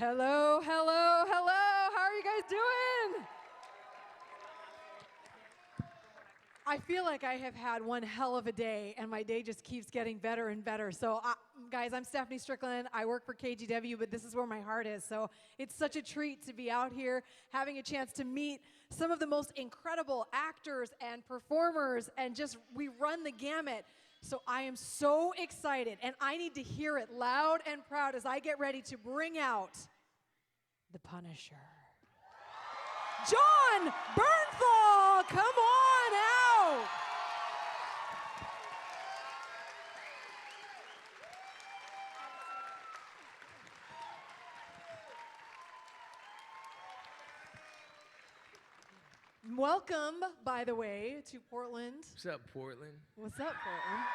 Hello, hello, hello. How are you guys doing? I feel like I have had one hell of a day, and my day just keeps getting better and better. So, guys, I'm Stephanie Strickland. I work for KGW, but this is where my heart is. So it's such a treat to be out here, having a chance to meet some of the most incredible actors and performers, and just we run the gamut. So I am so excited, and I need to hear it loud and proud as I get ready to bring out the Punisher. Jon Bernthal, come on out. Welcome, by the way, to Portland. What's up, Portland? What's up, Portland?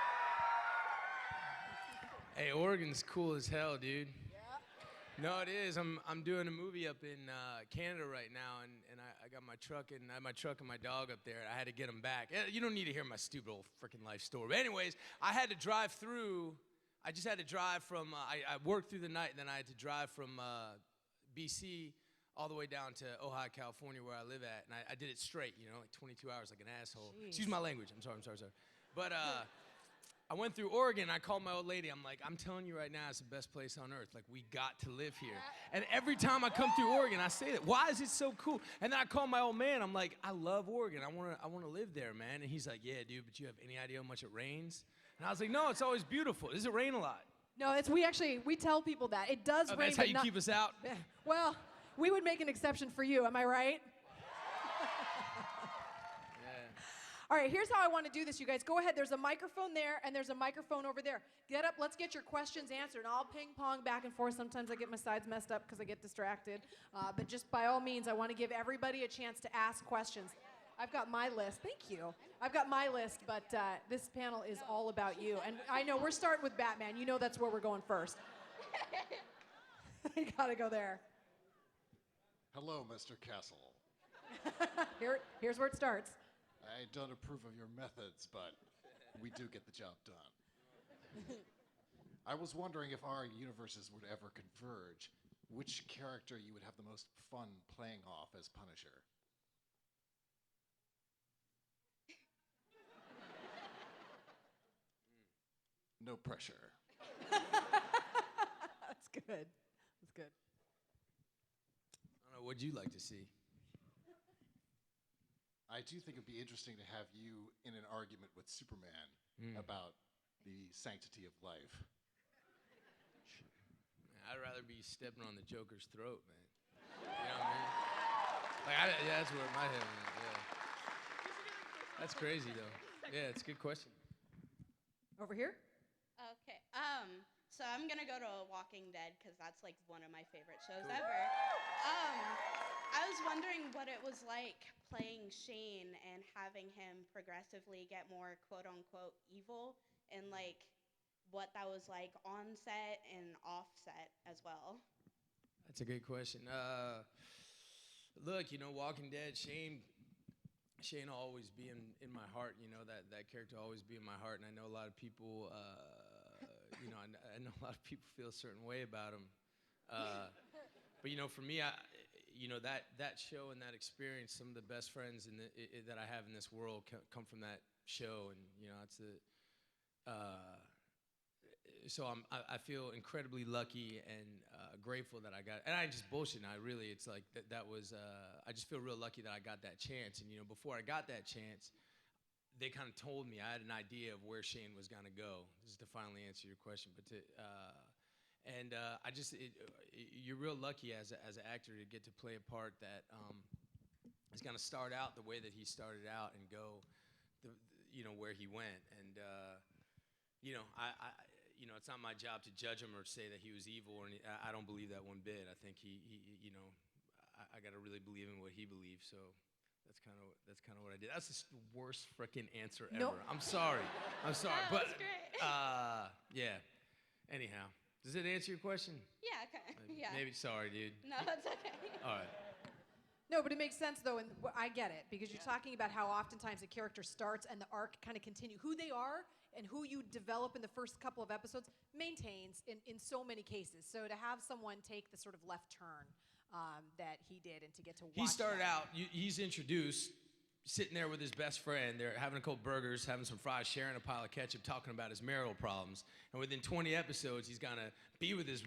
Hey, Oregon's cool as hell, dude. No, it is. I'm doing a movie up in Canada right now, and I got my truck and my dog up there. I had to get them back. You don't need to hear my stupid old freaking life story. But anyways, I had to drive through. I just had to drive from. I worked through the night, and then I had to drive from BC all the way down to Ojai, California, where I live at, and I did it straight. You know, like 22 hours, like an asshole. Jeez. Excuse my language. I'm sorry. But. I went through Oregon. I called my old lady. I'm like, I'm telling you right now, it's the best place on earth. Like, we got to live here. And every time I come through Oregon, I say that. Why is it so cool? And then I call my old man. I'm like, I love Oregon. I want to live there, man. And he's like, yeah, dude, but you have any idea how much it rains? And I was like, no, it's always beautiful. Does it rain a lot? No, we tell people that. It does rain. That's how you keep us out? Well, we would make an exception for you. Am I right? All right, here's how I want to do this, you guys. Go ahead. There's a microphone there, and there's a microphone over there. Get up. Let's get your questions answered. And I'll ping-pong back and forth. Sometimes I get my sides messed up because I get distracted. But just by all means, I want to give everybody a chance to ask questions. I've got my list. Thank you. I've got my list, but this panel is all about you. And I know we're starting with Batman. You know that's where we're going first. You got to go there. Hello, Mr. Castle. Here's where it starts. I don't approve of your methods, but we do get the job done. I was wondering if our universes would ever converge, which character you would have the most fun playing off as Punisher? No pressure. That's good. That's good. I don't know. What'd you like to see? I do think it'd be interesting to have you in an argument with Superman about the sanctity of life. Man, I'd rather be stepping on the Joker's throat, man. You know what I mean? Yeah, that's where my head went, yeah. That's crazy, though. Yeah, it's a good question. Over here? Okay, so I'm gonna go to Walking Dead because that's like one of my favorite shows ever. I was wondering what it was like playing Shane and having him progressively get more quote-unquote evil, and like what that was like on set and off set as well. That's a good question. Look, you know, Walking Dead, Shane will always be in my heart. You know, that character will always be in my heart, and I know a lot of people. You know, I know a lot of people feel a certain way about him. But you know, for me, you know, that show and that experience, some of the best friends that I have in this world come from that show, and you know, it's so I feel incredibly lucky and grateful that I got. And I just bullshit. I really, it's like that was. I just feel real lucky that I got that chance. And you know, before I got that chance, they kind of told me I had an idea of where Shane was gonna go. This is to finally answer your question, but I just you're real lucky as an actor to get to play a part that is gonna start out the way that he started out and go, you know, where he went. And you know, you know, it's not my job to judge him or say that he was evil, or I don't believe that one bit. I think he you know, I gotta really believe in what he believes. So. That's kind of what I did. That's the worst freaking answer ever. Nope. I'm sorry. No, but that's great. yeah. Anyhow, does it answer your question? Yeah, okay. Yeah. Maybe. Sorry, dude. No, it's okay. All right. No, but it makes sense, though, and I get it, because you're talking about how oftentimes a character starts and the arc kind of continues. Who they are and who you develop in the first couple of episodes maintains in so many cases. So to have someone take the sort of left turn that he did, and to get to watch He started that. out, he's introduced, sitting there with his best friend. They're having a couple burgers, having some fries, sharing a pile of ketchup, talking about his marital problems. And within 20 episodes, he's gonna be with his,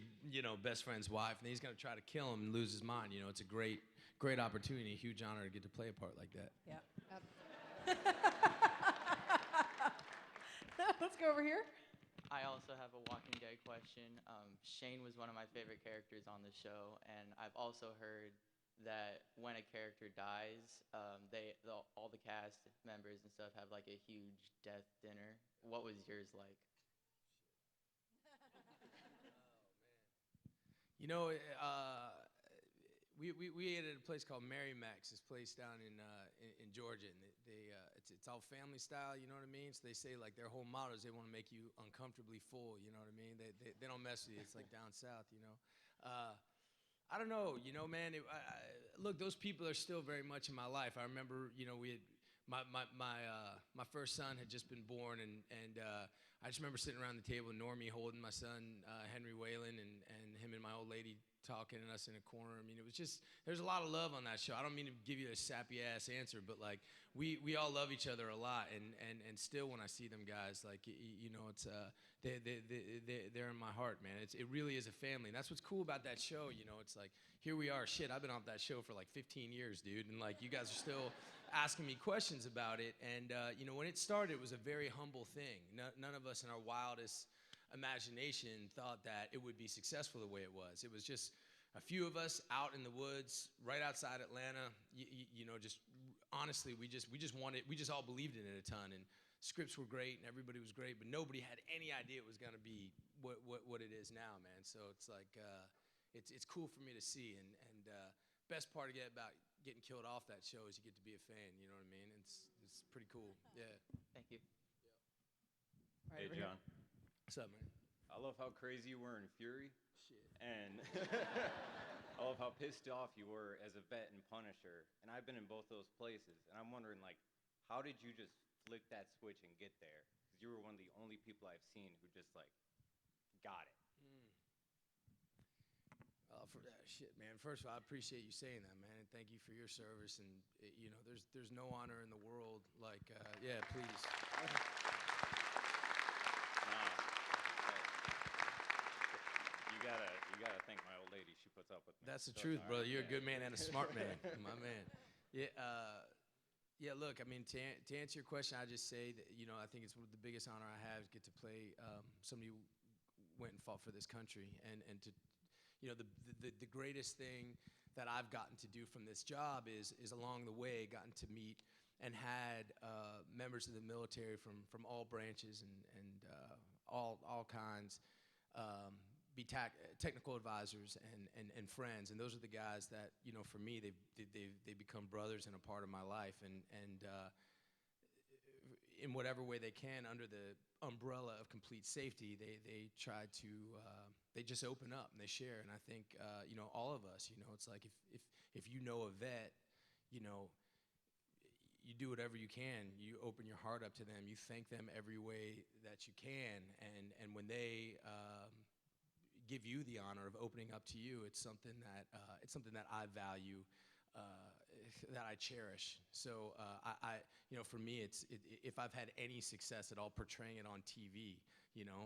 best friend's wife, and he's gonna try to kill him and lose his mind. It's a great opportunity, a huge honor to get to play a part like that. Yeah. Let's go over here. I also have a Walking Dead question. Shane was one of my favorite characters on the show, and I've also heard that when a character dies, all the cast members and stuff have like a huge death dinner. What was yours like? We ate at a place called Mary Mac's. This place down in Georgia, and it's all family style. You know what I mean? So they say like their whole motto is they want to make you uncomfortably full. You know what I mean? They don't mess with you. It's like down south. I don't know, man. Look, those people are still very much in my life. I remember, we had my first son had just been born, and I just remember sitting around the table, Normie holding my son Henry Whalen, and him and my old lady talking, and us in a corner. I mean, it was just, there's a lot of love on that show. I don't mean to give you a sappy ass answer, but like we all love each other a lot, and still when I see them guys, like it's they're in my heart, man. It really is a family, and that's what's cool about that show. It's like, here we are. Shit, I've been off that show for like 15 years, dude, and like you guys are still asking me questions about it. And when it started, it was a very humble thing. None of us in our wildest imagination thought that it would be successful the way it was. It was just a few of us out in the woods right outside Atlanta. Just honestly, we just all believed in it a ton, and scripts were great and everybody was great, but nobody had any idea it was going to be what it is now, man. So it's like it's cool for me to see, and best part about getting killed off that show is you get to be a fan. You know what I mean? It's pretty cool. Yeah. Thank you. Right Hey, over here. John. What's up, man? I love how crazy you were in Fury, Shit. and I love how pissed off you were as a vet in Punisher. And I've been in both those places, and I'm wondering, like, how did you just flick that switch and get there? Because you were one of the only people I've seen who just, like, got it. Shit, man. First of all, I appreciate you saying that, man, and thank you for your service. And there's no honor in the world like, yeah, please. You gotta thank my old lady. She puts up with me. That's the So truth, it's all brother. right. You're a Yeah. good man and a smart man, my man. Yeah. Look, I mean, to answer your question, I just say that I think it's the biggest honor I have is get to play somebody who went and fought for this country, and to the greatest thing that I've gotten to do from this job is along the way gotten to meet and had members of the military from all branches and all kinds. Be technical advisors and friends, and those are the guys that for me they become brothers and a part of my life, and in whatever way they can under the umbrella of complete safety, they try to they just open up and they share. And I think all of us, it's like if a vet, you do whatever you can. You open your heart up to them. You thank them every way that you can, and when they give you the honor of opening up to you, it's something that I value, that I cherish. So I for me, if I've had any success at all portraying it on TV,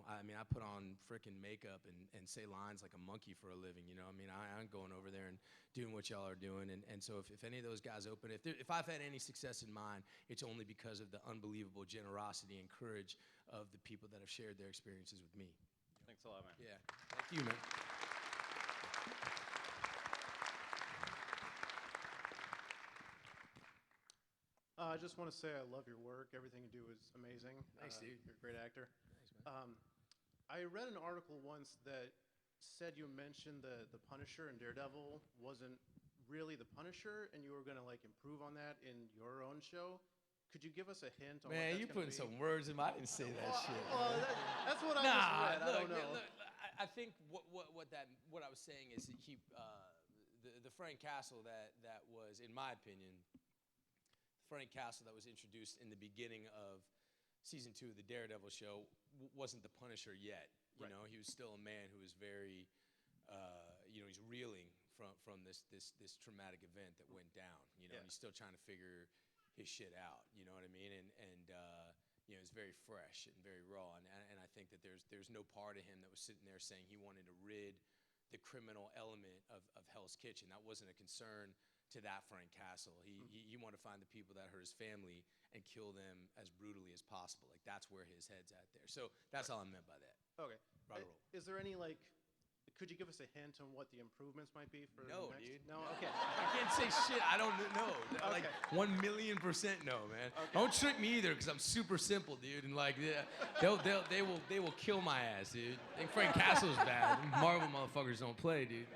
I mean, I put on frickin' makeup and say lines like a monkey for a living. I mean, I'm going over there and doing what y'all are doing, and so if any of those guys open, if I've had any success in mine, it's only because of the unbelievable generosity and courage of the people that have shared their experiences with me. Thanks a lot, man. Yeah, thank you, man. I just want to say I love your work. Everything you do is amazing. Thanks, dude. You're a great actor. Thanks, man. I read an article once that said you mentioned the Punisher in Daredevil wasn't really the Punisher, and you were going to like improve on that in your own show. Could you give us a hint on what Man, that's you gonna putting be? some words in my. I didn't say that shit. Well, that's what I Nah, just read. I look, don't know. look, I think what I was saying is the Frank Castle that was, in my opinion, Frank Castle that was introduced in the beginning of season 2 of the Daredevil show wasn't the Punisher yet. You Right. know, he was still a man who was very, you know, he's reeling from this traumatic event that went down. You know, and he's still trying to figure his shit out. You know what I mean? And you know, it's very fresh and very raw. And I think that there's no part of him that was sitting there saying he wanted to rid the criminal element of Hell's Kitchen. That wasn't a concern to that Frank Castle. He wanted to find the people that hurt his family and kill them as brutally as possible. Like, that's where his head's at there. So that's all I meant by that. Okay. Rock and roll. Is there any, like, could you give us a hint on what the improvements might be for No, the next? dude. No? Okay. I can't say shit. I don't know. Like, 1,000,000% no, man. Don't trick me either, because I'm super simple, dude. And like, they will kill my ass, dude. I think Frank Castle's bad. Marvel motherfuckers don't play, dude.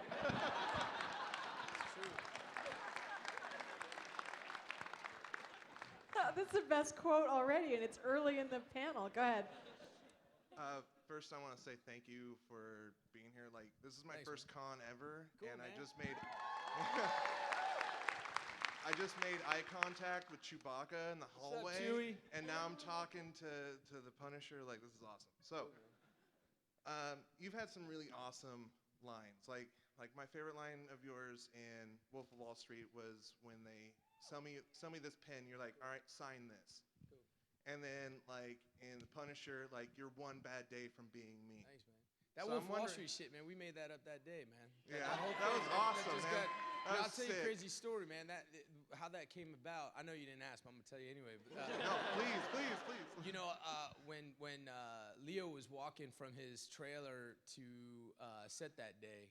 That's the best quote already, and it's early in the panel. Go ahead. First, I want to say thank you for being here. Like, this is my Thanks, first con ever, Cool, and man. I just made eye contact with Chewbacca in the What's up, hallway, Chewie? and now I'm talking to the Punisher. Like, this is awesome. So, you've had some really awesome lines. Like my favorite line of yours in Wolf of Wall Street was when they sell me this pen. You're like, all right, sign this. And then, like, in The Punisher, like, you're one bad day from being me. Thanks, man. That So Wolf I'm of Wall wondering- Street shit, man, we made that up that day, man. Yeah, whole that was thing, awesome, just man. That I'll was tell you a sick. crazy story, man. How that came about. I know you didn't ask, but I'm gonna tell you anyway. But, No, please. you know, when Leo was walking from his trailer to set that day,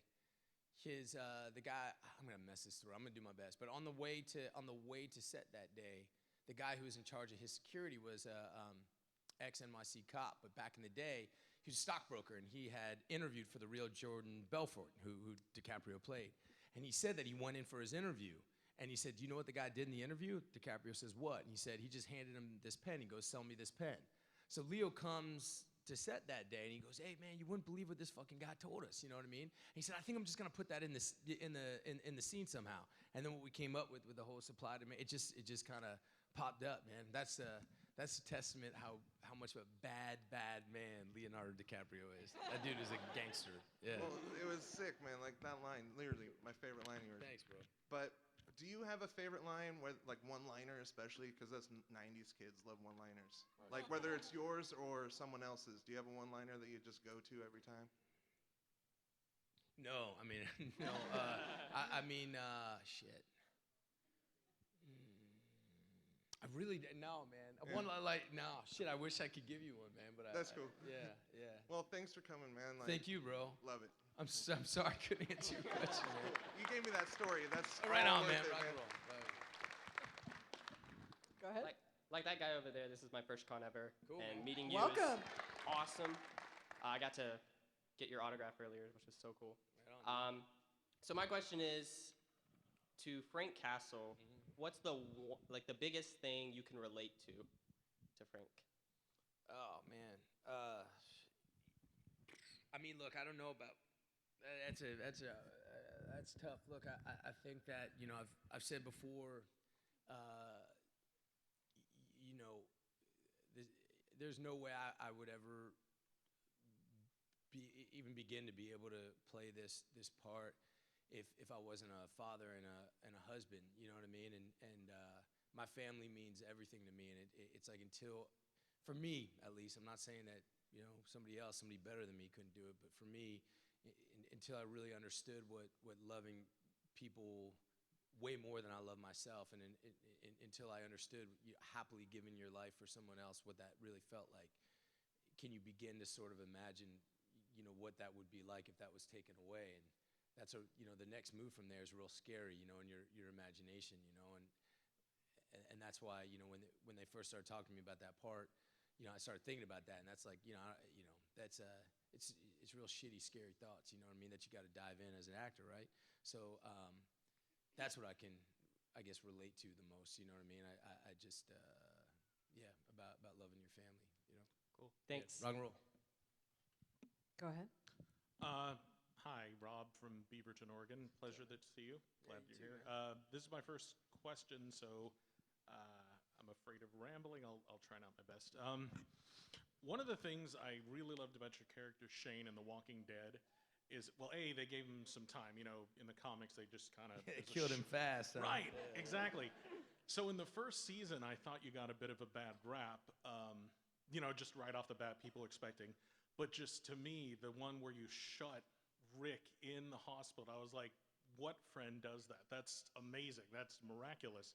the guy, I'm gonna mess this through. I'm gonna do my best. But on the way to set that day, the guy who was in charge of his security was ex-NYC cop, but back in the day, he was a stockbroker, and he had interviewed for the real Jordan Belfort, who DiCaprio played. And he said that he went in for his interview, and he said, do you know what the guy did in the interview? DiCaprio says, what? And he said, he just handed him this pen. He goes, sell me this pen. So Leo comes to set that day, and he goes, hey, man, you wouldn't believe what this fucking guy told us, you know what I mean? And he said, I think I'm just gonna put that in the scene somehow. And then what we came up with the whole supply demand, it just kind of popped up, man. That's a testament how much of a bad man Leonardo DiCaprio is. That dude is a gangster. Yeah. Well, it was sick, man. Like, that line, literally, my favorite line of yours. Thanks, bro. But do you have a favorite line, like one-liner especially? Because us 90s kids love one-liners. Like, whether it's yours or someone else's, do you have a one-liner that you just go to every time? No, I mean, no. Shit. I really no, man. Shit. I wish I could give you one, man. But That's cool. Yeah. Well, thanks for coming, man. Like, Thank you, bro. Love it. I'm sorry I couldn't answer your question, man. You gave me that story. That's Right all on, worth man. it, Rock and roll. Right. Go ahead. Like that guy over there, this is my first con ever. Cool, And man. meeting you Welcome. is awesome. I got to get your autograph earlier, which was so cool. Right on, So my question is, to Frank Castle, what's the biggest thing you can relate to Frank? Oh man. I mean, look, I don't know about. That's tough. Look, I think that, you know, I've said before. You know, there's no way I would ever even begin to be able to play this part if I wasn't a father and a husband. You know what I mean? And my family means everything to me. And it's like, for me at least, I'm not saying that, you know, somebody better than me couldn't do it, but for me, until I really understood what loving people way more than I love myself, and until I understood happily giving your life for someone else, what that really felt like, can you begin to sort of imagine, you know, what that would be like if that was taken away? And that's the next move from there is real scary, you know, in your imagination, you know, and that's why, you know, when they first started talking to me about that part, you know, I started thinking about that, and that's like, that's it's real shitty, scary thoughts, you know what I mean, that you got to dive in as an actor, right? So that's what I can, I guess, relate to the most, you know what I mean? I just, about loving your family, you know? Cool. Thanks. Yeah, rock and roll. Go ahead. Hi, Rob from Beaverton, Oregon. Pleasure to see you. Glad you you're too, here. This is my first question, so I'm I'm afraid of rambling. I'll try not my best. One of the things I really loved about your character, Shane, in The Walking Dead is, well, A, they gave him some time. You know, in the comics, they just kind of... They killed him fast. Huh? Right, exactly. So in the first season, I thought you got a bit of a bad rap. You know, just right off the bat, people expecting. But just to me, the one where you shut Rick in the hospital, I was like, what friend does that? That's amazing. That's miraculous.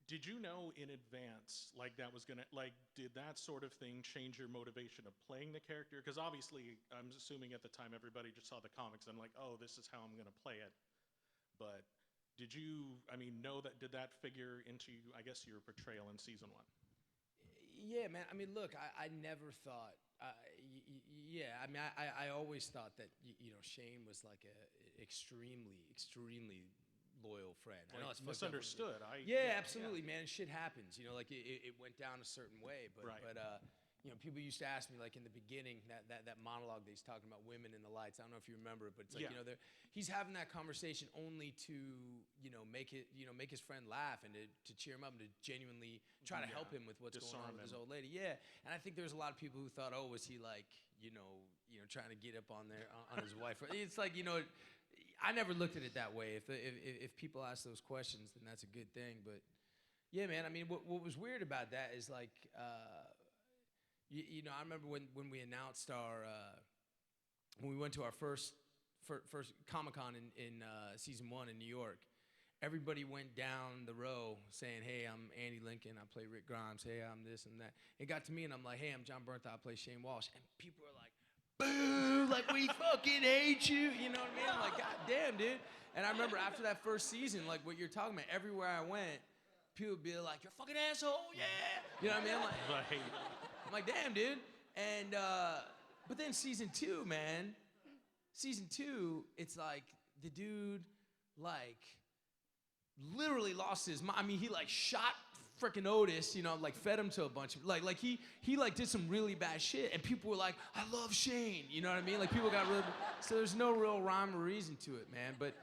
Did you know in advance, like that was gonna, like, did that sort of thing change your motivation of playing the character? Because obviously, I'm assuming at the time everybody just saw the comics and like, oh, this is how I'm gonna play it. But did you, I mean, know that, did that figure into, I guess, your portrayal in season 1? Yeah, man. I mean, look, I never thought. Yeah, I mean, I always thought that you know Shane was like a extremely loyal friend. I know it's misunderstood. Yeah, absolutely, man. Shit happens. You know, like it went down a certain way, but Right. you know, people used to ask me like in the beginning that monologue that he's talking about women in the lights. I don't know if you remember it, but it's like Yeah. you know he's having that conversation only to you know make his friend laugh and to cheer him up and to genuinely try to help him with what's going on with his old lady. Yeah, and I think there's a lot of people who thought, oh, was he like you know trying to get up on his wife? It's like you know. I never looked at it that way. If people ask those questions, then that's a good thing. But yeah, man. I mean, what was weird about that is like, you know, I remember when we announced when we went to our first Comic-Con in season 1 in New York. Everybody went down the row saying, "Hey, I'm Andy Lincoln. I play Rick Grimes. Hey, I'm this and that." It got to me, and I'm like, "Hey, I'm Jon Bernthal. I play Shane Walsh." And people are like, "Boo! Like we fucking hate you." You know what I mean? I'm like, "God damn, dude." And I remember after that first season, like what you're talking about, everywhere I went, people would be like, "You're a fucking asshole, yeah." You know what I mean? I'm like, "Damn, dude." And but then season 2, man. Season 2, it's like the dude like literally lost his mind. I mean, he like shot freaking Otis, you know, like fed him to a bunch of like he like did some really bad shit, and people were like, "I love Shane," you know what I mean? Like people got really, so there's no real rhyme or reason to it, man. But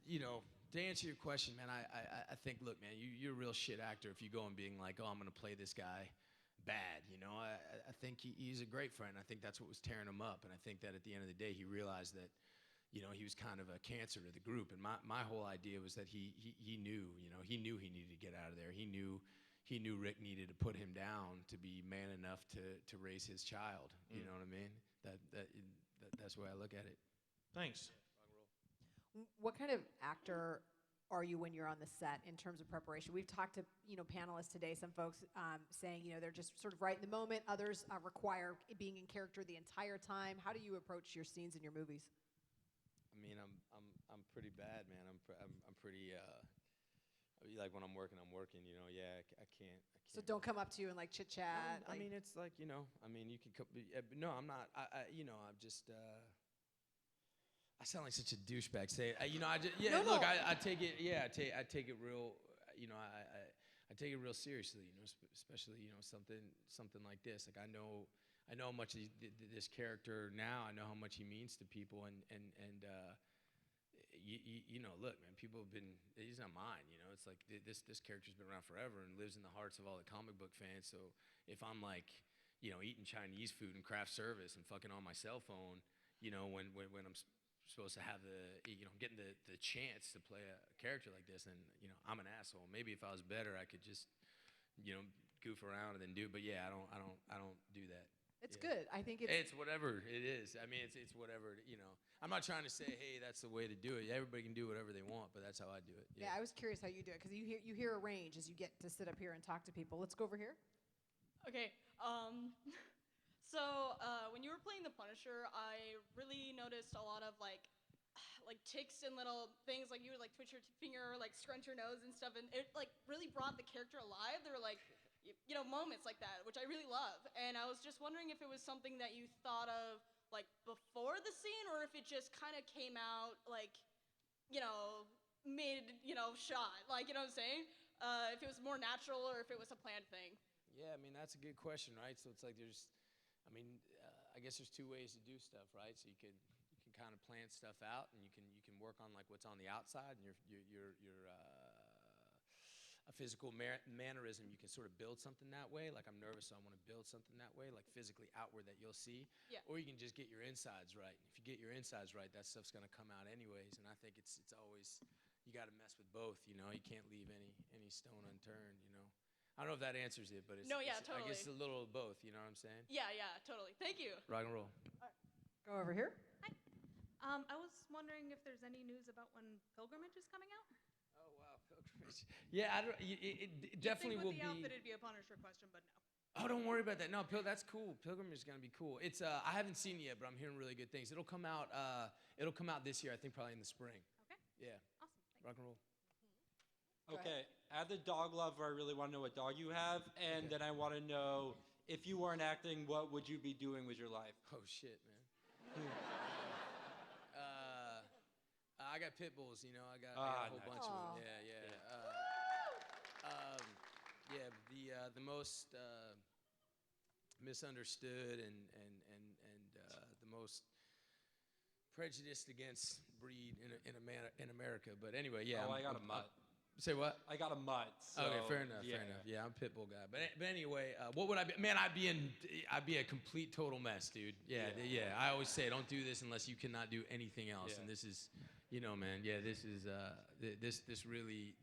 you know, to answer your question, man, I think, look, man, you're a real shit actor if you go and being like, "Oh, I'm gonna play this guy bad," you know. I think he's a great friend. I think that's what was tearing him up, and I think that at the end of the day, he realized that. You know, he was kind of a cancer to the group, and my whole idea was that he knew, you know, he knew he needed to get out of there. He knew Rick needed to put him down to be man enough to raise his child. You know what I mean? That's the way I look at it. Thanks. What kind of actor are you when you're on the set in terms of preparation? We've talked to panelists today. Some folks saying they're just sort of right in the moment. Others require being in character the entire time. How do you approach your scenes in your movies? I mean, I'm pretty bad, man. I'm pretty like when I'm working. You know, yeah. I can't. So don't come up to you and like chit chat. I mean, it's like you know. I mean, you can. No, I'm not. You know, I'm just. I sound like such a douchebag. Say, you know, I just yeah. No, look, no. I take it. Yeah, I take it real. You know, I take it real seriously. You know, especially something like this. Like I know how much this character now. I know how much he means to people, and you know, look, man, people have been. He's not mine, you know. It's like this character's been around forever and lives in the hearts of all the comic book fans. So if I'm like, you know, eating Chinese food and craft service and fucking on my cell phone, you know, when I'm supposed to have getting the chance to play a character like this, and you know, I'm an asshole. Maybe if I was better, I could just, you know, goof around and then do. But yeah, I don't do that. It's good. I think it's whatever it is. I mean, it's whatever, you know. I'm not trying to say, hey, that's the way to do it. Everybody can do whatever they want, but that's how I do it. Yeah, I was curious how you do it because you hear a range as you get to sit up here and talk to people. Let's go over here. Okay. So when you were playing the Punisher, I really noticed a lot of like ticks and little things. Like you would like twitch your finger, like scrunch your nose and stuff, and it like really brought the character alive. There were like moments like that, which I really love. And I was just wondering if it was something that you thought of like before the scene, or if it just kind of came out like shot, like what I'm saying. If it was more natural or if it was a planned thing. Yeah, I mean, that's a good question, right? So it's like I guess there's two ways to do stuff, right? So you can kind of plan stuff out, and you can work on like what's on the outside, and a physical mannerism, you can sort of build something that way. Like I'm nervous, so I want to build something that way, like physically outward that you'll see. Yeah. Or you can just get your insides right. If you get your insides right, that stuff's gonna come out anyways. And I think it's always, you got to mess with both. You know, you can't leave any stone unturned. You know. I don't know if that answers it, but it's, No, yeah, I totally. guess it's a little of both. You know what I'm saying? Yeah, totally. Thank you. Rock and roll. Go over here. I was wondering if there's any news about when Pilgrimage is coming out. Oh wow, Pilgrimage. Yeah, I don't. It definitely will You'd think with be. the outfit it'd be a Punisher question, but no. Oh, don't worry about that. No, that's cool. Pilgrimage is gonna be cool. It's I haven't seen it yet, but I'm hearing really good things. It'll come out. It'll come out this year. I think probably in the spring. Okay. Yeah. Awesome. Rock and roll. Okay, as a dog lover, I really want to know what dog you have, and then I want to know if you weren't acting, what would you be doing with your life? Oh shit, man. I got pit bulls, you know. I got a whole bunch of them. Yeah. The most misunderstood and the most prejudiced against breed in America. But anyway, yeah. I got a mutt. Say what? I got a mutt. So okay, fair enough. Yeah, I'm a pit bull guy. But anyway, what would I be? Man, I'd be a complete total mess, dude. Yeah. I always say, don't do this unless you cannot do anything else. Yeah. And this is, you know, man. Yeah, this is this really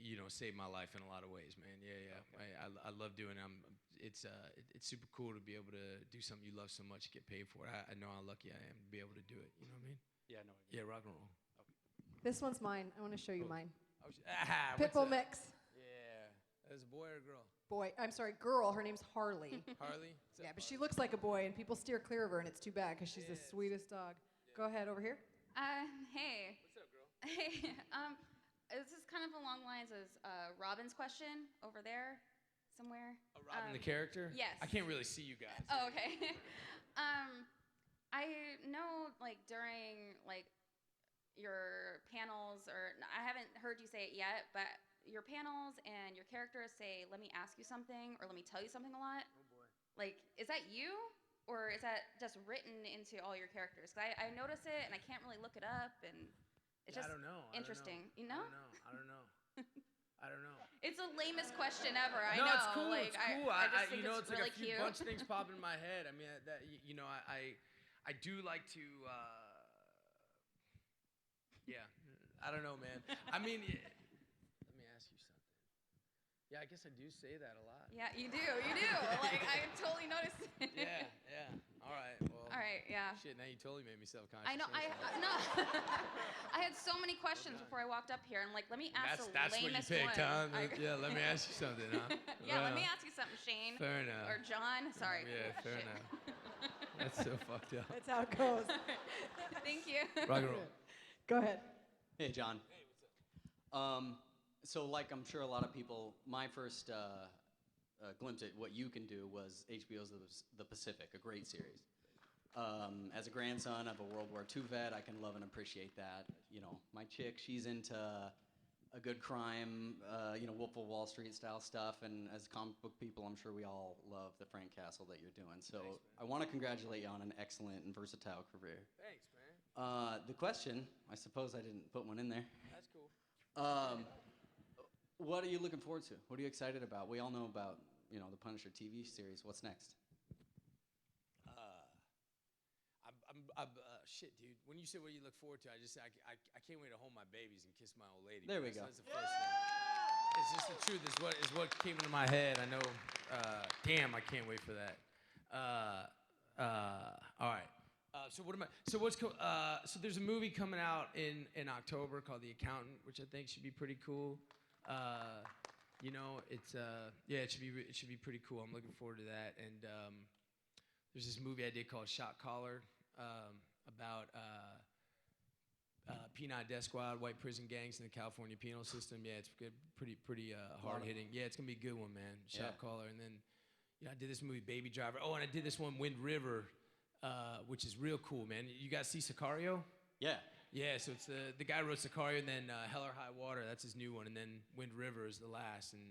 you know, saved my life in a lot of ways, man. Yeah. Okay. I love doing it. It's super cool to be able to do something you love so much, get paid for it. I know how lucky I am to be able to do it. You know what I mean? Yeah, no. Yeah, rock and roll. This one's mine. I want to show you mine. What's Pitbull that? mix. Yeah. Is a boy or a girl? Boy, I'm sorry, girl. Her name's Harley. Harley? Yeah, but she looks like a boy, and people steer clear of her, and it's too bad because she's the sweetest dog. Go ahead over here. Hey. What's up, girl? Hey. This is kind of along the lines of Robin's question over there, somewhere. Oh, Robin the character? Yes. I can't really see you guys. Oh, okay. I know, like during your panels, or I haven't heard you say it yet, but your panels and your characters say, "Let me ask you something," or "Let me tell you something" a lot. Oh boy. Like, is that you? Or is that just written into all your characters? Because I notice it, and I can't really look it up, and it's just I don't know. interesting. You know? I don't know. I don't know. It's the lamest question ever. I No, know. it's cool. Like, It's cool. I just think you know, it's like really a few cute. bunch of things pop in my head. I mean, you know, I do like to. Yeah, I don't know, man. I mean, let me ask you something. Yeah, I guess I do say that a lot. Yeah, you do. Like, I totally noticed it. Yeah. All right. Well. All right. Yeah. Shit. Now you totally made me self-conscious. I know. No. I had so many questions before I walked up here. I'm like, let me ask That's the what you lamest picked, one. huh? Yeah. Let me ask you something, huh? Yeah. Right Let me on. ask you something, Shane. Fair enough. Or John. Sorry. Yeah. Fair Shit. enough. That's so fucked up. That's how it goes. Thank you. Rock and roll. Go ahead. Hey, John. Hey, what's up? So, like I'm sure a lot of people, my first glimpse at what you can do was HBO's The Pacific, a great series. As a grandson of a World War II vet, I can love and appreciate that. You know, my chick, she's into a good crime, you know, Wolf of Wall Street style stuff. And as comic book people, I'm sure we all love the Frank Castle that you're doing. So Thanks, I want to congratulate you on an excellent and versatile career. Thanks, man. The question, I suppose I didn't put one in there. That's cool. What are you looking forward to? What are you excited about? We all know about, you know, the Punisher TV series. What's next? Shit, dude. When you say what you look forward to, I can't wait to hold my babies and kiss my old lady. There we go. That's the first thing. It's just the truth. Is what came into my head. I know. Damn, I can't wait for that. All right. So what am I? So what's so there's a movie coming out in October called The Accountant, which I think should be pretty cool. You know, it's it should be pretty cool. I'm looking forward to that. And there's this movie I did called Shot Caller about P9 Death Squad, white prison gangs in the California penal system. Yeah, it's good, pretty hard hitting. Yeah, it's gonna be a good one, man. Shot Caller, and then I did this movie Baby Driver. Oh, and I did this one Wind River. Which is real cool, man. You guys see Sicario? Yeah. Yeah, so it's the guy wrote Sicario, and then Hell or High Water, that's his new one, and then Wind River is the last, and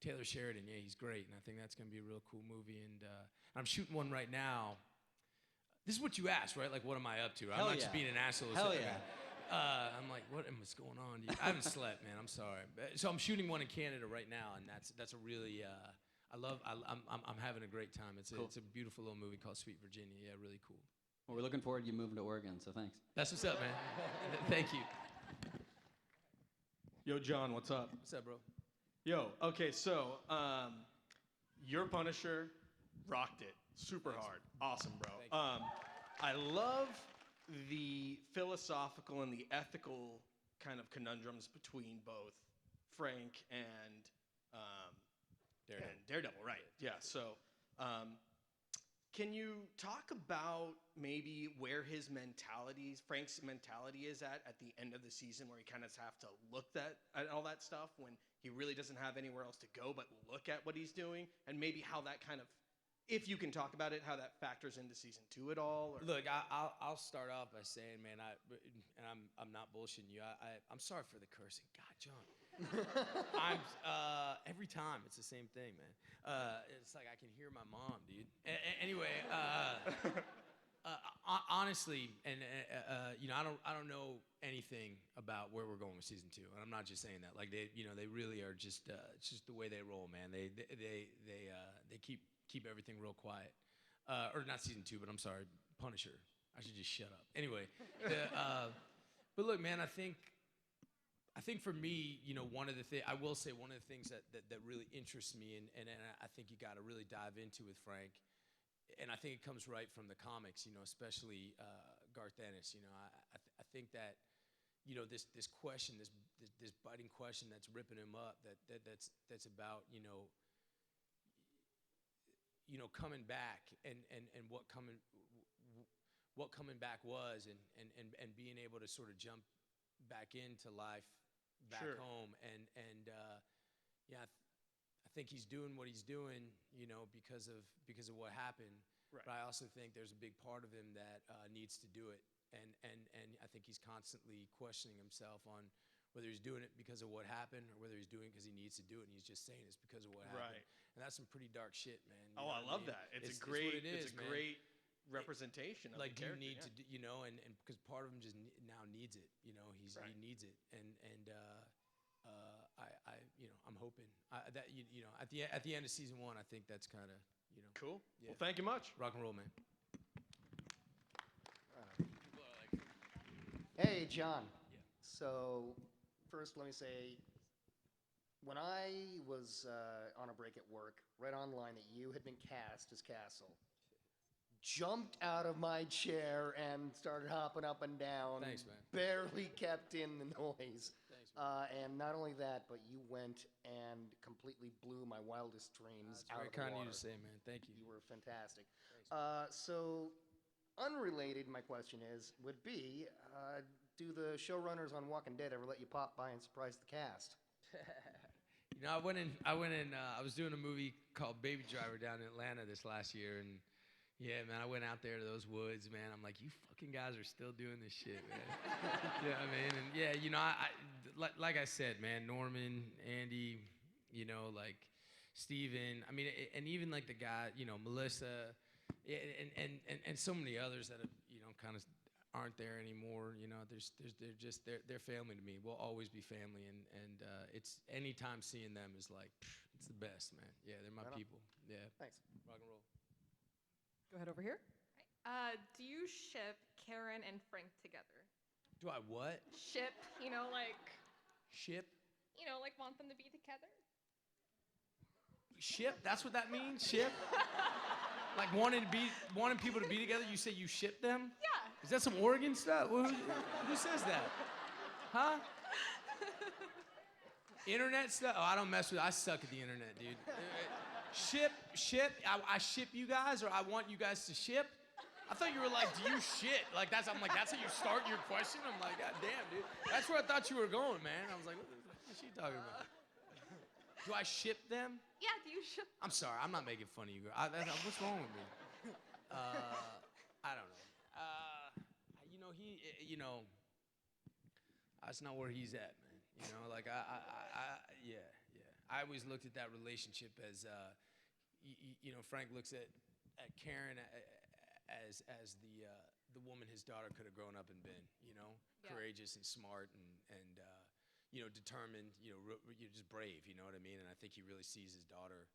Taylor Sheridan, yeah, he's great, and I think that's gonna be a real cool movie, and I'm shooting one right now. This is what you asked, right? Like, what am I up to? I'm not just being an asshole. Hell yeah. I'm like, what is going on, dude? I haven't slept, man. I'm sorry. So I'm shooting one in Canada right now, and that's a really I'm having a great time. It's Cool. it's a beautiful little movie called Sweet Virginia. Yeah, really cool. Well, we're looking forward to you moving to Oregon, so thanks. That's what's up, man. Thank you. Yo, John, what's up? What's up, bro? Yo, okay, so your Punisher rocked it super hard. Awesome, bro. I love the philosophical and the ethical kind of conundrums between both Frank and Daredevil, right? Yeah. So, can you talk about maybe where his Frank's mentality is at the end of the season, where he kind of have to look at all that stuff when he really doesn't have anywhere else to go but look at what he's doing, and maybe how that kind of, if you can talk about it, how that factors into season 2 at all? Or? Look, I'll start off by saying, man, I'm not bullshitting you. I'm sorry for the cursing. God, John. Every time it's the same thing, man. It's like I can hear my mom, dude. Anyway, honestly, and I don't know anything about where we're going with season 2, and I'm not just saying that. Like they really are just it's just the way they roll, man. They keep everything real quiet. Or not season 2, but I'm sorry, Punisher. I should just shut up. Anyway, but look, man, I think for me, one of the things that really interests me, and I think you got to really dive into with Frank, and I think it comes right from the comics, especially Garth Ennis. I think that this question, this biting question that's ripping him up, that's about coming back and what coming back was, and being able to sort of jump back into life back home, and I think he's doing what he's doing, because of what happened. Right. But I also think there's a big part of him that needs to do it, and I think he's constantly questioning himself on whether he's doing it because of what happened or whether he's doing it because he needs to do it, and he's just saying it's because of what happened. And that's some pretty dark shit, man. Oh, I love that. It's a great representation of like, the character. You need to, and because part of him just now needs it. He needs it, and I'm hoping that at the end of season 1, I think that's kind of cool. Yeah. Well, thank you much. Rock and roll, man. Hey, John. Yeah. So, first, let me say, when I was on a break at work, read online that you had been cast as Castle, jumped out of my chair and started hopping up and down. Thanks, man. Barely kept in the noise. Thanks, man. And not only that, but you went and completely blew my wildest dreams out of the water. Very kind of you to say, man. Thank you. You were fantastic. Thanks, so, unrelated, my question would be, do the showrunners on Walking Dead ever let you pop by and surprise the cast? I went in. I was doing a movie called Baby Driver down in Atlanta this last year, and yeah, man, I went out there to those woods, man. I'm like, you fucking guys are still doing this shit, man. You know what I mean? And yeah, like I said, man, Norman, Andy, like Steven, I mean, and even like the guy, Melissa, and so many others that have, kind of aren't there anymore. They're family to me. We'll always be family, and it's anytime seeing them is like, it's the best, man. Yeah, they're my people. Yeah. Thanks. Rock and roll. Go ahead over here. Do you ship Karen and Frank together? Do I what? Ship, Ship? Like want them to be together? Ship? That's what that means? Ship? Like wanting people to be together, you say you ship them? Yeah. Is that some Oregon stuff? Who says that? Huh? Internet stuff? Oh, I don't mess with it. I suck at the internet, dude. Ship? I ship you guys, or I want you guys to ship? I thought you were like, do you shit? Like that's how you start your question? I'm like, God damn, dude. That's where I thought you were going, man. I was like, what is she talking about? Do I ship them? Yeah, do you ship? I'm sorry, I'm not making fun of you. What's wrong with me? I don't know. That's not where he's at, man. I always looked at that relationship as, Frank looks at Karen as the woman his daughter could have grown up and been, courageous and smart and determined, you're just brave, you know what I mean? And I think he really sees his daughter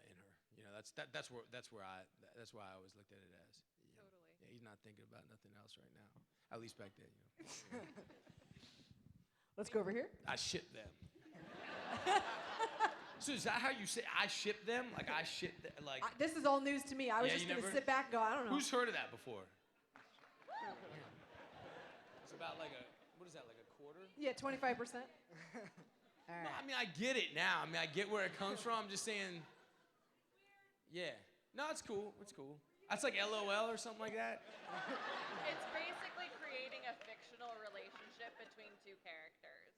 in her. That's why I always looked at it as. Totally. Yeah, he's not thinking about nothing else right now. At least back then, Let's go over here. I ship them. So is that how you say I ship them? Like I ship them? Like This is all news to me. I was just going to sit back and go, I don't know. Who's heard of that before? It's about like what is that, like a quarter? Yeah, 25%. No, I mean, I get it now. I mean, I get where it comes from. I'm just saying, yeah. No, it's cool. It's cool. That's like LOL or something like that. It's basically creating a fictional relationship between two characters.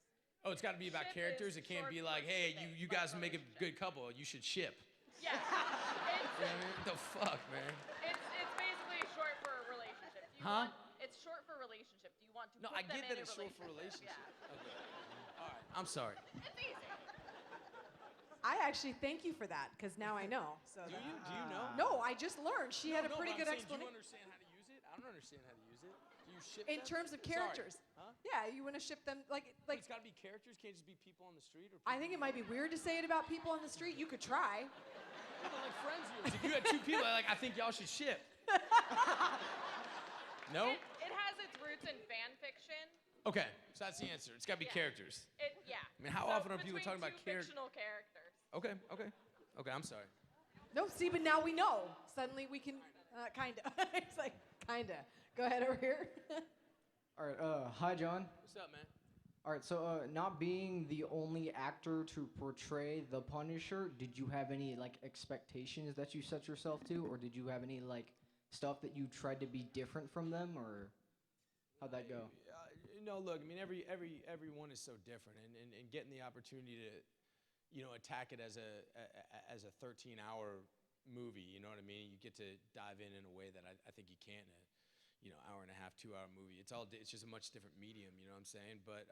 Oh, it's got to be about Ship characters. is It can't short be for like, hey, shipping, you guys make a good couple. You should ship. Yeah. What the fuck, man? It's basically short for a relationship. Do you Huh? want, it's short for relationship. Do you want to No, put I them get in that a it's short for relationship? relationship. Okay. All right. I'm sorry. It's easy. I actually thank you for that because now I know. So Do you know? No, I just learned. She had a pretty good Do explanation. you understand how to use it? I don't understand how to use it. Do you ship In them? terms of Sorry. characters. Huh? Yeah, you want to ship them like It's got to be characters. Can't just be people on the street. Or I think it might be weird to say it about people on the street. You could try. People like friends of yours. If you had two people, I think y'all should ship. No? It has its roots in fan fiction. Okay, so that's the answer. It's got to be characters. Yeah. I mean, how So often are people talking about between two characters? fictional characters. Okay. I'm sorry. No, see, but now we know. Suddenly we can, kinda. It's like, kinda. Go ahead over here. All right. Hi, John. What's up, man? All right. So, not being the only actor to portray the Punisher, did you have any expectations that you set yourself to, or did you have any stuff that you tried to be different from them, or how'd that go? No, look. I mean, everyone is so different, and getting the opportunity to, attack it as a 13-hour movie. You know what I mean? You get to dive in a way that I think you can't in a, hour and a half, 2-hour movie. It's just a much different medium. You know what I'm saying? But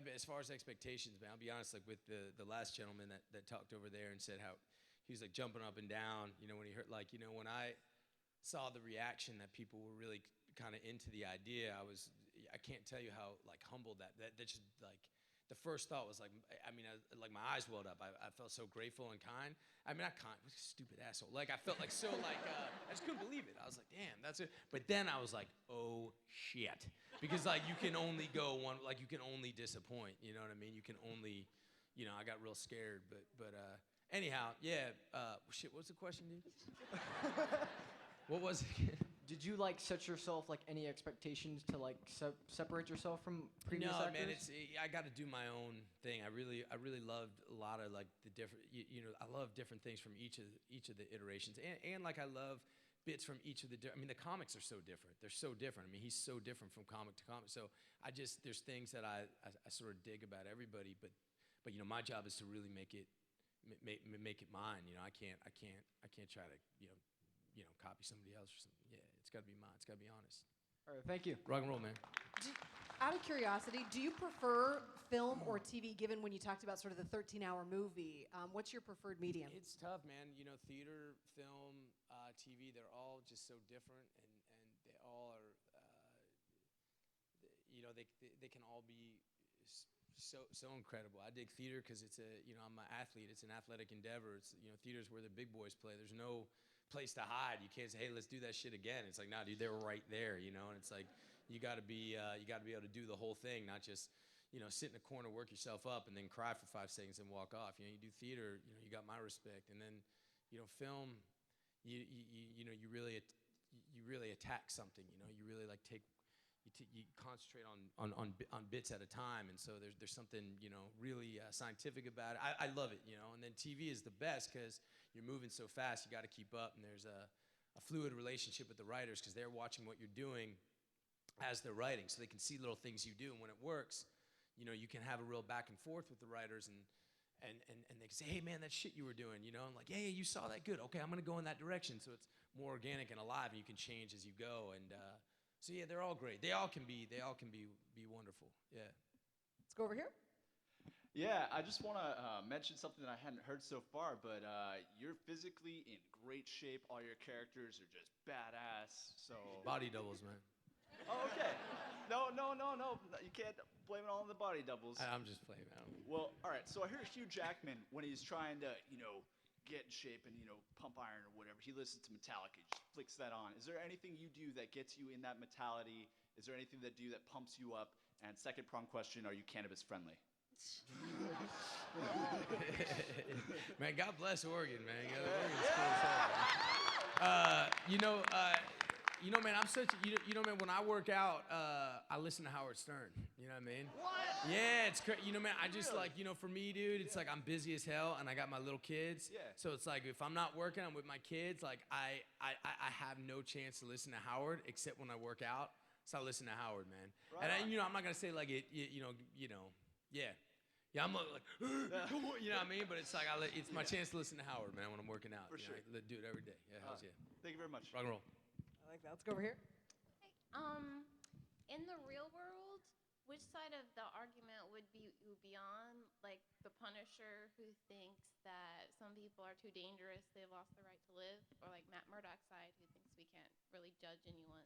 as far as expectations, man, I'll be honest. Like with the last gentleman that talked over there and said how he was like jumping up and down. When he heard when I saw the reaction that people were really kind of into the idea, I can't tell you how humbled that just the first thought was my eyes welled up. I felt so grateful and kind. I mean, not kind, stupid asshole. I felt I just couldn't believe it. I was like, damn, that's it. But then I was like, oh shit, because you can only go one, you can only disappoint. You know what I mean? You can only, I got real scared. But anyhow, yeah. Shit, what's the question, dude? What was it again? Did you set yourself any expectations to separate yourself from previous No, actors? man, I got to do my own thing. I really loved a lot of the different. I love different things from each of the iterations, and I love bits from each of the. I mean, the comics are so different. They're so different. I mean, he's so different from comic to comic. So there's things that I sort of dig about everybody, but my job is to really make it mine. I can't try to copy somebody else or something. Yeah, it's got to be mine. It's got to be honest. All right, thank you. Rock and roll, man. Out of curiosity, do you prefer film or TV, given when you talked about sort of the 13-hour movie? What's your preferred medium? It's tough, man. Theater, film, TV, they're all just so different, and they all are, they can all be so incredible. I dig theater because it's I'm an athlete. It's an athletic endeavor. It's, theater's where the big boys play. There's no place to hide. You can't say, hey, let's do that shit again. It's like, nah, dude, they're right there, and it's like, you got to be able to do the whole thing, not just, sit in a corner, work yourself up, and then cry for 5 seconds and walk off. You do theater, you got my respect, and then, film, you really attack something. You really you concentrate on bits at a time, and so there's something really scientific about it. I love it, and then TV is the best because you're moving so fast, you got to keep up, and there's a fluid relationship with the writers because they're watching what you're doing as they're writing, so they can see little things you do, and when it works, you can have a real back and forth with the writers, and they can say, hey man, that shit you were doing, I'm like, yeah, you saw that, good, okay, I'm gonna go in that direction, so it's more organic and alive, and you can change as you go, and so yeah, they're all great. They all can be wonderful. Yeah. Let's go over here. Yeah, I just want to mention something that I hadn't heard so far, but you're physically in great shape. All your characters are just badass, So Body doubles, man. Oh, okay. No. You can't blame it all on the body doubles. I'm just playing, man. Well, all right. So I hear Hugh Jackman when he's trying to, get in shape and pump iron or whatever. He listens to Metallica. He just flicks that on. Is there anything you do that gets you in that mentality? Is there anything that do that pumps you up? And second prong question: are you cannabis friendly? Man, God bless Oregon, man. Oregon's cool as hell, man. Man, I'm such. Man, when I work out, I listen to Howard Stern. You know what I mean? What? Yeah, it's crazy. Man, I just Really? for me, dude, it's like I'm busy as hell, and I got my little kids. Yeah. So it's like if I'm not working, I'm with my kids. Like I have no chance to listen to Howard except when I work out. So I listen to Howard, man. Right And on. I'm not gonna say like it. Yeah. Yeah, I'm like, you know what I mean? But it's like it's my chance to listen to Howard, man, when I'm working out. For sure. I do it every day. Yeah, hells yeah. Thank you very much. Rock and roll. I like that. Let's go over here. In the real world, which side of the argument would you be on? Like the Punisher who thinks that some people are too dangerous, they've lost the right to live, or like Matt Murdock's side who thinks we can't really judge anyone?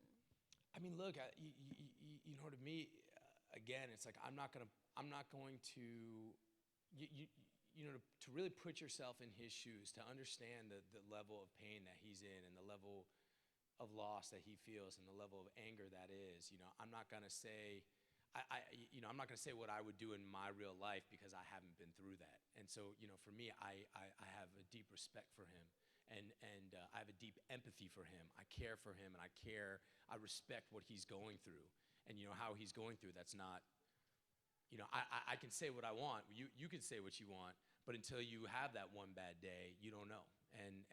I mean, look, to me, again, it's like I'm not going to, to really put yourself in his shoes, to understand the level of pain that he's in and the level of loss that he feels and the level of anger that is. I'm not going to say, I'm not going to say what I would do in my real life because I haven't been through that. And so, for me, I have a deep respect for him. And I have a deep empathy for him. I care for him, and I respect what he's going through. And how he's going through, that's not, I can say what I want. You can say what you want, but until you have that one bad day, you don't know. And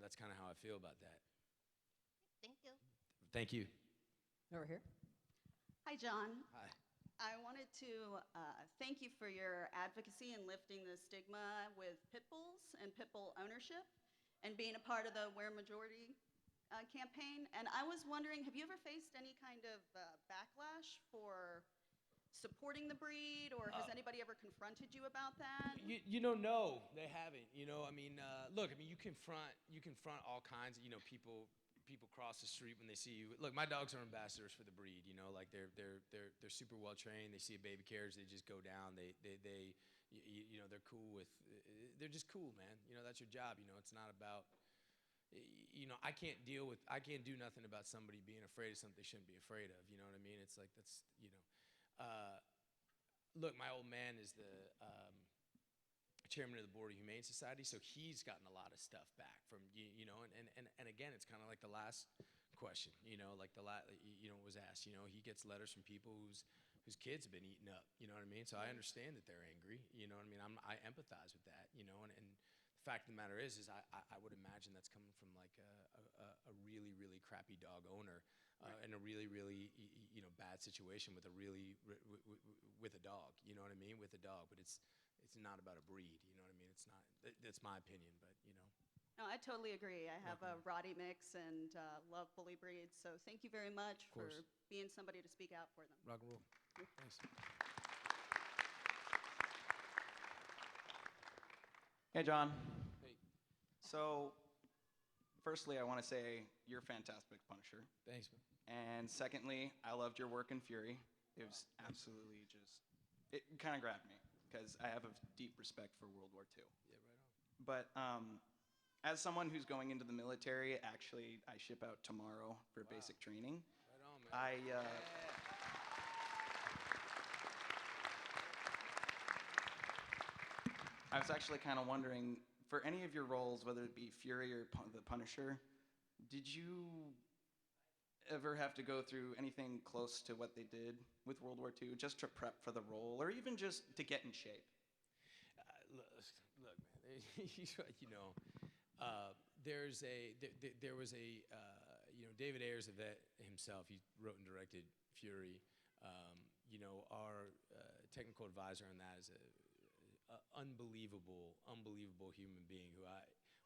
that's kind of how I feel about that. Thank you. Thank you. Over here. Hi, John. Hi. I wanted to thank you for your advocacy and lifting the stigma with pit bulls and pit bull ownership and being a part of the We're Majority campaign. And I was wondering, have you ever faced any kind of backlash for supporting the breed, or has anybody ever confronted you about that? No, they haven't. Look, you confront all kinds of, people cross the street when they see you. Look, my dogs are ambassadors for the breed. Like they're super well trained. They see a baby carriage, they just go down. They're cool with. They're just cool, man. That's your job. It's not about. I can't do nothing about somebody being afraid of something they shouldn't be afraid of. You know what I mean? It's like that's. Look, my old man is the chairman of the board of Humane Society, so he's gotten a lot of stuff back from and again, it's kind of like the last question, like was asked. He gets letters from people whose kids have been eaten up. You know what I mean? So I understand that they're angry. You know what I mean? I empathize with that. And the fact of the matter is I would imagine that's coming from like a really really crappy dog owner. In a really, really, bad situation with with a dog. You know what I mean? With a dog, but it's not about a breed. You know what I mean? It's not. That's my opinion, but No, I totally agree. I have a Roddy mix and love bully breeds. So thank you very much for being somebody to speak out for them. Rock and roll. Thanks. Hey, John. Hey. So, firstly, I want to say you're a fantastic Punisher. Thanks, man. And secondly, I loved your work in Fury. It was absolutely it kind of grabbed me because I have a deep respect for World War II. Yeah, right on. But as someone who's going into the military, actually, I ship out tomorrow for basic training. Right on, man. I was actually kind of wondering, for any of your roles, whether it be Fury or the Punisher, did you ever have to go through anything close to what they did with World War II, just to prep for the role, or even just to get in shape? Look, man. There was a David Ayer's a vet himself. He wrote and directed Fury. Our technical advisor on that is a unbelievable human being who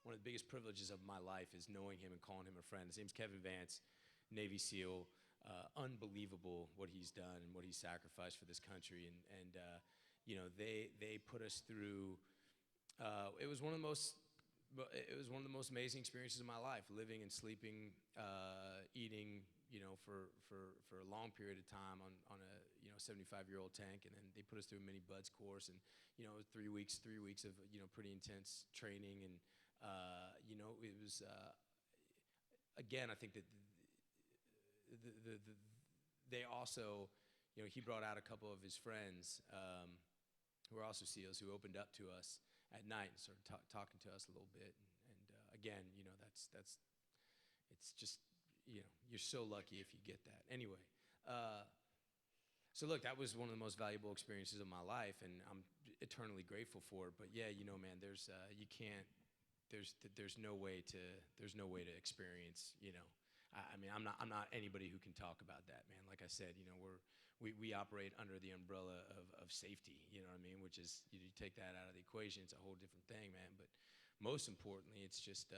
one of the biggest privileges of my life is knowing him and calling him a friend. His name's Kevin Vance, Navy SEAL. Unbelievable what he's done and what he sacrificed for this country. They put us through. It was one of the most But it was one of the most amazing experiences of my life, living and sleeping, eating, for a long period of time on a 75-year-old tank, and then they put us through a mini buds course, and 3 weeks of pretty intense training, and it was again, I think that they also, he brought out a couple of his friends who are also SEALs who opened up to us at night and started talking to us a little bit. And again, that's it's just, you're so lucky if you get that. Anyway, so look, that was one of the most valuable experiences of my life, and I'm eternally grateful for it. But yeah, man, there's no way to experience, I mean, I'm not anybody who can talk about that, man. Like I said, we operate under the umbrella of safety, you know what I mean? Which is, you take that out of the equation, it's a whole different thing, man. But most importantly, it's just,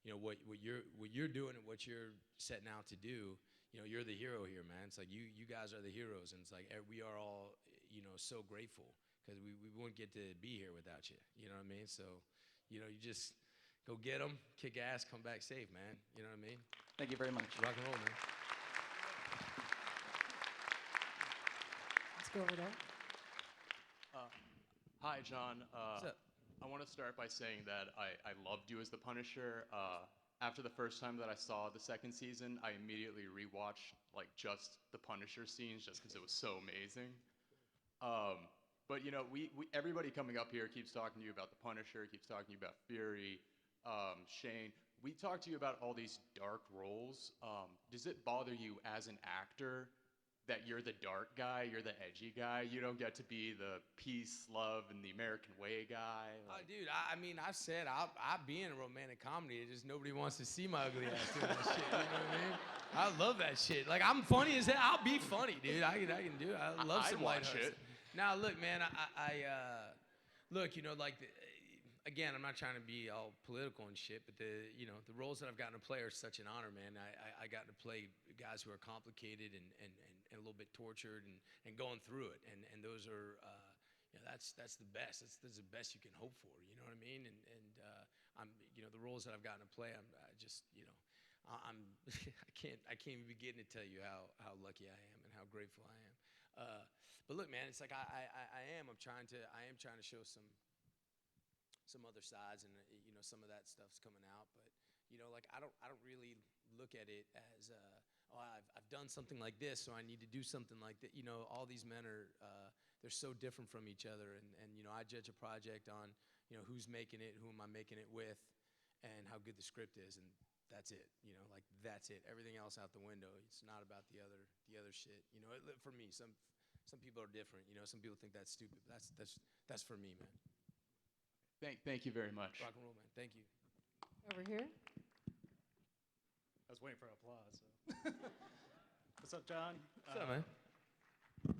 what you're doing and what you're setting out to do. You're the hero here, man. It's like you guys are the heroes, and it's like we are all, so grateful because we wouldn't get to be here without you. You know what I mean? So, you just go get them, kick ass, come back safe, man. You know what I mean? Thank you very much. Rock and roll, man. Let's go over there. Hi, Jon. What's up? I want to start by saying that I loved you as the Punisher. After the first time that I saw the second season, I immediately rewatched just the Punisher scenes just because it was so amazing. But everybody coming up here keeps talking to you about the Punisher, keeps talking to you about Fury, Shane. We talked to you about all these dark roles. Does it bother you as an actor that you're the dark guy, you're the edgy guy? You don't get to be the peace, love, and the American way guy? Oh, dude, I mean, I've said I'll be in a romantic comedy. It's just nobody wants to see my ugly ass doing that shit. You know what I mean? I love that shit. Like, I'm funny as hell. I'll be funny, dude. I can do it. I love I'd some watch lighthearted. it. Now, look, man, look, again, I'm not trying to be all political and shit, but the roles that I've gotten to play are such an honor, man. I got to play guys who are complicated and a little bit tortured and going through it, and those are, that's the best. That's the best you can hope for. You know what I mean? And I'm, the roles that I've gotten to play, I can't even begin to tell you how lucky I am and how grateful I am. But look, man, it's like I'm trying to show some other sides, and some of that stuff's coming out. But I don't really look at it as I've done something like this, so I need to do something like that. All these men are they're so different from each other, and I judge a project on who's making it, who am I making it with, and how good the script is, and that's it. That's it. Everything else out the window. It's not about the other shit. For me, some people are different. Some people think that's stupid. But that's for me, man. Thank you very much. Rock and roll, man. Thank you. Over here. I was waiting for applause. So. What's up, Jon? What's up, man? A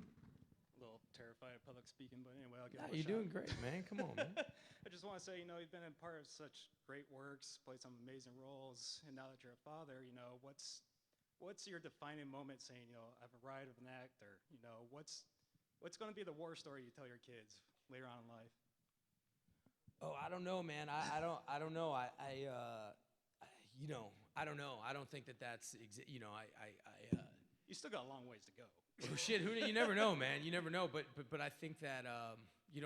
little terrified of public speaking, but anyway, I'll give it a You're shot. doing great, man. Come on, man. I just want to say, you've been a part of such great works, played some amazing roles, and now that you're a father, what's your defining moment saying, I've arrived as an actor? What's going to be the war story you tell your kids later on in life? Oh, I don't know, man. I don't know. I don't know. I don't think that's You still got a long ways to go. Oh, shit, you never know, man. You never know. But I think that,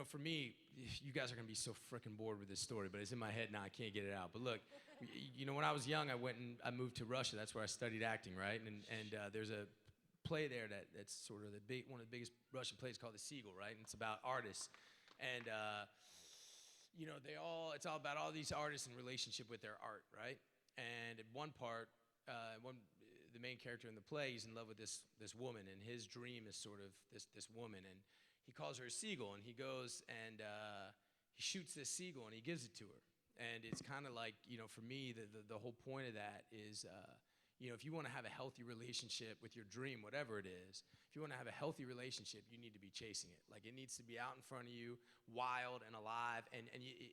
for me, you guys are going to be so freaking bored with this story, but it's in my head now. I can't get it out. But look, when I was young, I moved to Russia. That's where I studied acting, right? And there's a play there that's sort of one of the biggest Russian plays called The Seagull, right? And it's about artists. And, it's all about all these artists in relationship with their art, right? And at one part, the main character in the play, he's in love with this woman, and his dream is sort of this woman, and he calls her a seagull, and he goes and he shoots this seagull, and he gives it to her. And it's kind of like, for me, the whole point of that is, if you want to have a healthy relationship with your dream, whatever it is, if you want to have a healthy relationship, you need to be chasing it. Like, it needs to be out in front of you, wild and alive, and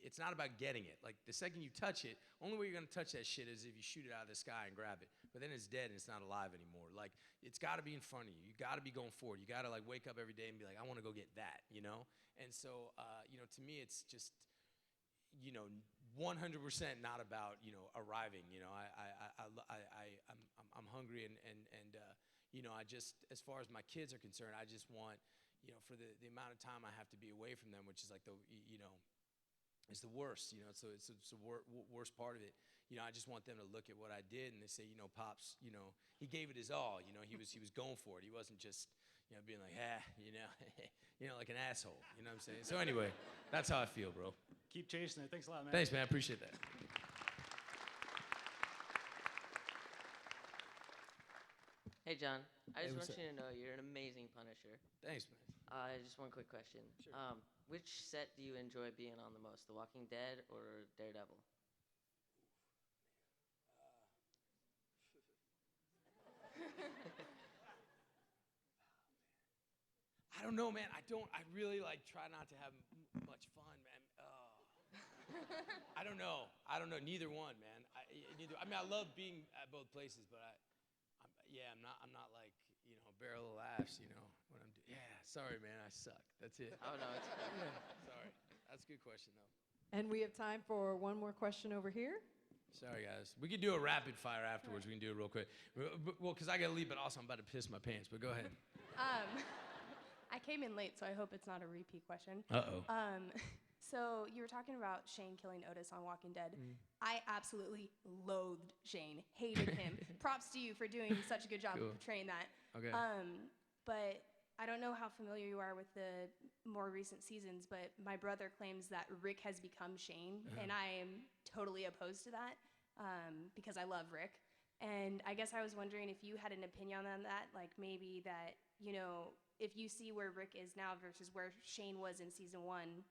it's not about getting it. Like, the second you touch it, only way you're going to touch that shit is if you shoot it out of the sky and grab it. But then it's dead and it's not alive anymore. Like, it's got to be in front of you. You got to be going forward. You got to, wake up every day and be like, I want to go get that, And so, to me, it's just, 100% not about arriving. I'm hungry and I just, as far as my kids are concerned, I just want for the amount of time I have to be away from them, which is like it's the worst. It's the worst part of it. I just want them to look at what I did and they say, Pops, he gave it his all. He was going for it. He wasn't just being like, like an asshole. You know what I'm saying? So anyway, that's how I feel, bro. Keep chasing it. Thanks a lot, man. Thanks, man. I appreciate that. Hey, John. I Hey, just what's want you to know you're an amazing Punisher. Thanks, man. Just one quick question. Which set do you enjoy being on the most, The Walking Dead or Daredevil? I don't know, man. I really try not to have much fun, man. I don't know. Neither one, man. I love being at both places, but I'm not like barrel of laughs, when I'm doing. Yeah, sorry, man. I suck. That's it. Oh no, it's good. Sorry. That's a good question though. And we have time for one more question over here. Sorry, guys. We can do a rapid fire afterwards. We can do it real quick. Well, because I got to leave, but also I'm about to piss my pants. But go ahead. I came in late, so I hope it's not a repeat question. Uh-oh. So you were talking about Shane killing Otis on Walking Dead. I absolutely loathed Shane, hated him. Props to you for doing such a good job of portraying that. Okay. But I don't know how familiar you are with the more recent seasons, but my brother claims that Rick has become Shane, and I am totally opposed to that because I love Rick. And I guess I was wondering if you had an opinion on that, like maybe that, if you see where Rick is now versus where Shane was in season 1,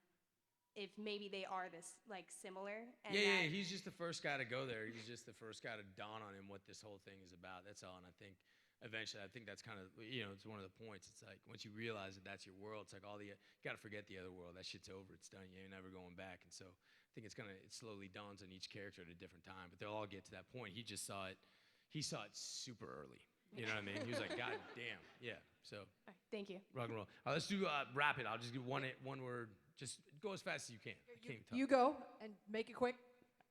if maybe they are this similar. And Yeah, he's just the first guy to go there. He's just the first guy to dawn on him what this whole thing is about. That's all. And I think eventually, that's kind of, it's one of the points. It's like once you realize that that's your world, it's like you got to forget the other world. That shit's over. It's done. You're never going back. And so I think it slowly dawns on each character at a different time. But they'll all get to that point. He just saw it. He saw it super early. You know what I mean? He was like, God damn. Yeah. So. All right, thank you. Rock and roll. Let's do rapid. I'll just give one word. Just go as fast as you can. You go and make it quick.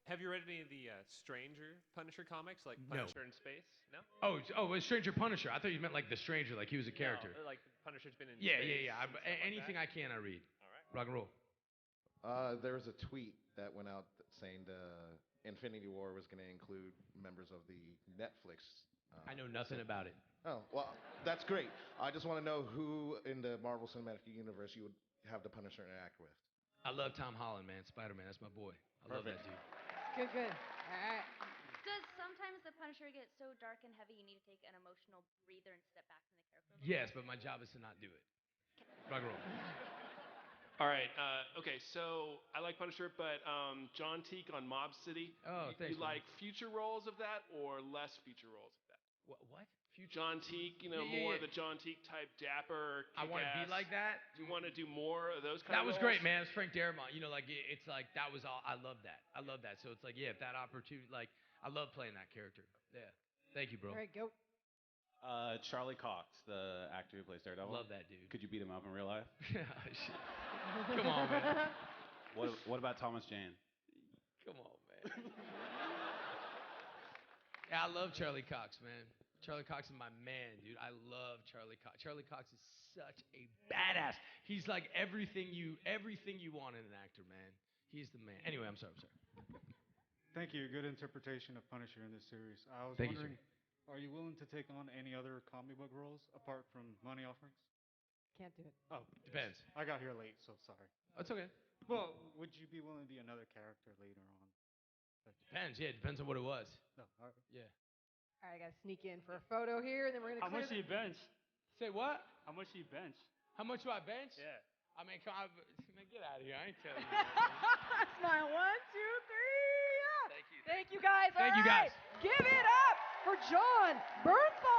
Have you read any of the Stranger Punisher comics, like No. Punisher in Space? No? Oh, it's Stranger Punisher. I thought you meant like the Stranger, like he was a character. No, like Punisher's been in Yeah. space. and stuff like Anything that? I can, I read. All right. Rock and roll. There was a tweet that went out saying Infinity War was going to include members of the Netflix. I know nothing about it. Oh, well, that's great. I just want to know who in the Marvel Cinematic Universe you would have the Punisher interact with. I love Tom Holland, man. Spider-Man, that's my boy. I love that dude. Good. All right. Does sometimes the Punisher get so dark and heavy you need to take an emotional breather and step back from the character? Yes, but my job is to not do it. Rock and roll. All right. Okay, so I like Punisher, but John Teague on Mob City. Oh, thanks, You man. like future roles of that or less future roles of that? What? John Teague, Yeah, more yeah. the John Teague type dapper. I want to be kick-ass. like that. Do you want to do more of those kind That of was roles? great, man. It's Frank Darabont. It's like that was all. I love that. So it's like, yeah, if that opportunity, I love playing that character. Yeah. Thank you, bro. All right, go. Charlie Cox, the actor who plays Daredevil. Love that dude. Could you beat him up in real life? Shit. Come on, man. What about Thomas Jane? Come on, man. Yeah, I love Charlie Cox, man. Charlie Cox is my man, dude. I love Charlie Cox. Charlie Cox is such a badass. He's like everything you want in an actor, man. He's the man. Anyway, I'm sorry. Thank you. Good interpretation of Punisher in this series. I was Thank you, wondering, are you willing to take on any other comic book roles apart from money offerings? Can't do it. Oh, Depends. I got here late, so sorry. That's okay. Well, would you be willing to be another character later on? Depends. Yeah, it depends on what it was. No. All right. Yeah. All right, I got to sneak in for a photo here, and then we're going to How much do you bench? Say what? How much do you bench? How much do I bench? Yeah. I mean, man, get out of here. I ain't telling you. Smile. 1, 2, 3. Yeah. Thank you. Thank you, guys. Thank All you, right. guys. Give it up for Jon Bernthal.